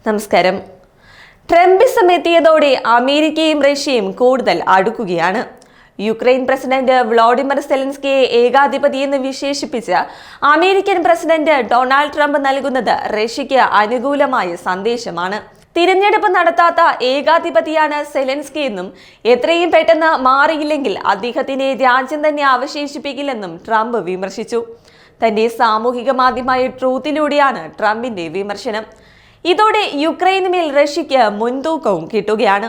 നമസ്കാരം. ട്രംപിസം എത്തിയതോടെ അമേരിക്കയും റഷ്യയും കൂടുതൽ അടുക്കുകയാണ്. യുക്രൈൻ പ്രസിഡന്റ് വ്ളാഡിമിർ സെലൻസ്കിയെ ഏകാധിപതിയെന്ന് വിശേഷിപ്പിച്ച് അമേരിക്കൻ പ്രസിഡന്റ് ഡൊണാൾഡ് ട്രംപ് നൽകുന്നത് റഷ്യയ്ക്ക് അനുകൂലമായ സന്ദേശമാണ്. തിരഞ്ഞെടുപ്പ് നടത്താത്ത ഏകാധിപതിയാണ് സെലൻസ്കി എന്നും എത്രയും പെട്ടെന്ന് മാറിയില്ലെങ്കിൽ അദ്ദേഹത്തിനെ രാജ്യം തന്നെ അവശേഷിപ്പിക്കില്ലെന്നും ട്രംപ് വിമർശിച്ചു. തന്റെ സാമൂഹിക മാധ്യമമായ ട്രൂത്തിലൂടെയാണ് ട്രംപിന്റെ വിമർശനം. ഇതോടെ യുക്രൈനുമേൽ റഷ്യയ്ക്ക് മുൻതൂക്കവും കിട്ടുകയാണ്.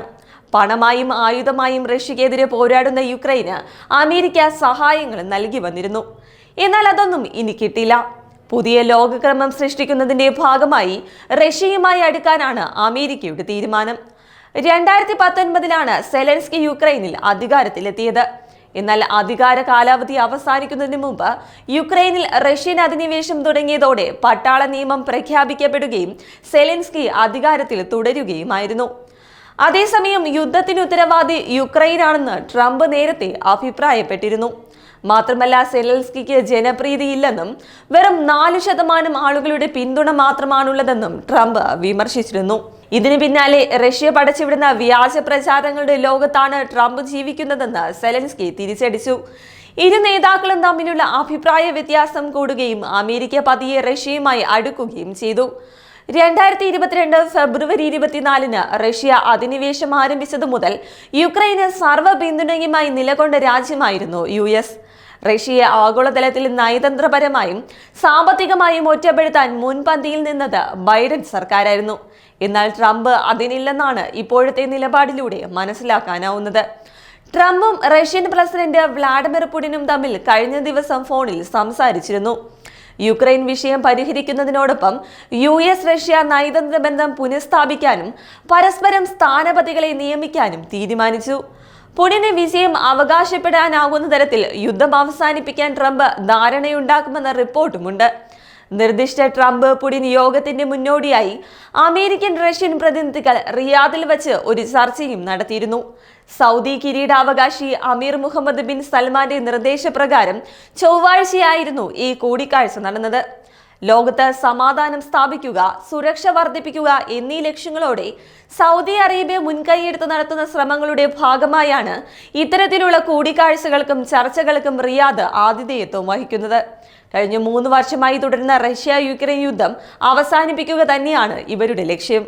പണമായും ആയുധമായും റഷ്യക്കെതിരെ പോരാടുന്ന യുക്രൈന് അമേരിക്ക സഹായങ്ങൾ നൽകി വന്നിരുന്നു. എന്നാൽ അതൊന്നും ഇനി കിട്ടില്ല. പുതിയ ലോകക്രമം സൃഷ്ടിക്കുന്നതിന്റെ ഭാഗമായി റഷ്യയുമായി അടുക്കാനാണ് അമേരിക്കയുടെ തീരുമാനം. 2019 സെലൻസ്കി യുക്രൈനിൽ അധികാരത്തിലെത്തിയത്. എന്നാൽ അധികാര കാലാവധി അവസാനിക്കുന്നതിന് മുമ്പ് യുക്രൈനിൽ റഷ്യൻ അധിനിവേശം തുടങ്ങിയതോടെ പട്ടാള നിയമം പ്രഖ്യാപിക്കപ്പെടുകയും സെലൻസ്കി അധികാരത്തിൽ തുടരുകയുമായിരുന്നു. അതേസമയം യുദ്ധത്തിന് ഉത്തരവാദി യുക്രൈനാണെന്ന് ട്രംപ് നേരത്തെ അഭിപ്രായപ്പെട്ടിരുന്നു. മാത്രമല്ല, സെലൻസ്കിക്ക് ജനപ്രീതിയില്ലെന്നും വെറും 4% ആളുകളുടെ പിന്തുണ മാത്രമാണുള്ളതെന്നും ട്രംപ് വിമർശിച്ചിരുന്നു. ഇതിനു പിന്നാലെ റഷ്യ പടച്ചുവിടുന്ന വ്യാജ പ്രചാരങ്ങളുടെ ലോകത്താണ് ട്രംപ് ജീവിക്കുന്നതെന്ന് സെലൻസ്കി തിരിച്ചടിച്ചു. ഇരു നേതാക്കളും തമ്മിലുള്ള അഭിപ്രായ വ്യത്യാസം കൂടുകയും അമേരിക്ക പതിയെ റഷ്യയുമായി അടുക്കുകയും ചെയ്തു. 2022 ഫെബ്രുവരി 24 റഷ്യ അധിനിവേശം ആരംഭിച്ചതു മുതൽ യുക്രൈന് സർവ്വ പിന്തുണയുമായി നിലകൊണ്ട രാജ്യമായിരുന്നു US. റഷ്യയെ ആഗോളതലത്തിൽ നയതന്ത്രപരമായും സാമ്പത്തികമായും ഒറ്റപ്പെടുത്താൻ മുൻപന്തിയിൽ നിന്നത് ബൈഡൻ സർക്കാരായിരുന്നു. എന്നാൽ ട്രംപ് അതിനില്ലെന്നാണ് ഇപ്പോഴത്തെ നിലപാടിലൂടെ മനസ്സിലാക്കാനാവുന്നത്. ട്രംപും റഷ്യൻ പ്രസിഡന്റ് വ്ളാഡിമിർ പുടിനും തമ്മിൽ കഴിഞ്ഞ ദിവസം ഫോണിൽ സംസാരിച്ചിരുന്നു. യുക്രൈൻ വിഷയം പരിഹരിക്കുന്നതിനോടൊപ്പം US റഷ്യ നയതന്ത്ര ബന്ധം പുനഃസ്ഥാപിക്കാനും പരസ്പരം സ്ഥാനപതികളെ നിയമിക്കാനും തീരുമാനിച്ചു. പുടിന് വിജയം അവകാശപ്പെടാനാകുന്ന തരത്തിൽ യുദ്ധം അവസാനിപ്പിക്കാൻ ട്രംപ് ധാരണയുണ്ടാക്കുമെന്ന റിപ്പോർട്ടുമുണ്ട്. നിർദ്ദിഷ്ട ട്രംപ് പുടിൻ യോഗത്തിന്റെ മുന്നോടിയായി അമേരിക്കൻ റഷ്യൻ പ്രതിനിധികൾ റിയാദിൽ വച്ച് ഒരു ചർച്ചയും നടത്തിയിരുന്നു. സൗദി കിരീടാവകാശി അമീർ മുഹമ്മദ് ബിൻ സൽമാന്റെ നിർദ്ദേശപ്രകാരം ചൊവ്വാഴ്ചയായിരുന്നു ഈ കൂടിക്കാഴ്ച നടന്നത്. ലോകത്ത് സമാധാനം സ്ഥാപിക്കുക, സുരക്ഷ വർദ്ധിപ്പിക്കുക എന്നീ ലക്ഷ്യങ്ങളോടെ സൗദി അറേബ്യ മുൻകൈയെടുത്ത് നടത്തുന്ന ശ്രമങ്ങളുടെ ഭാഗമായാണ് ഇത്തരത്തിലുള്ള കൂടിക്കാഴ്ചകൾക്കും ചർച്ചകൾക്കും റിയാദ് ആതിഥേയത്വം വഹിക്കുന്നത്. കഴിഞ്ഞ 3 വർഷമായി തുടരുന്ന റഷ്യ യുക്രൈൻ യുദ്ധം അവസാനിപ്പിക്കുക തന്നെയാണ് ഇവരുടെ ലക്ഷ്യം.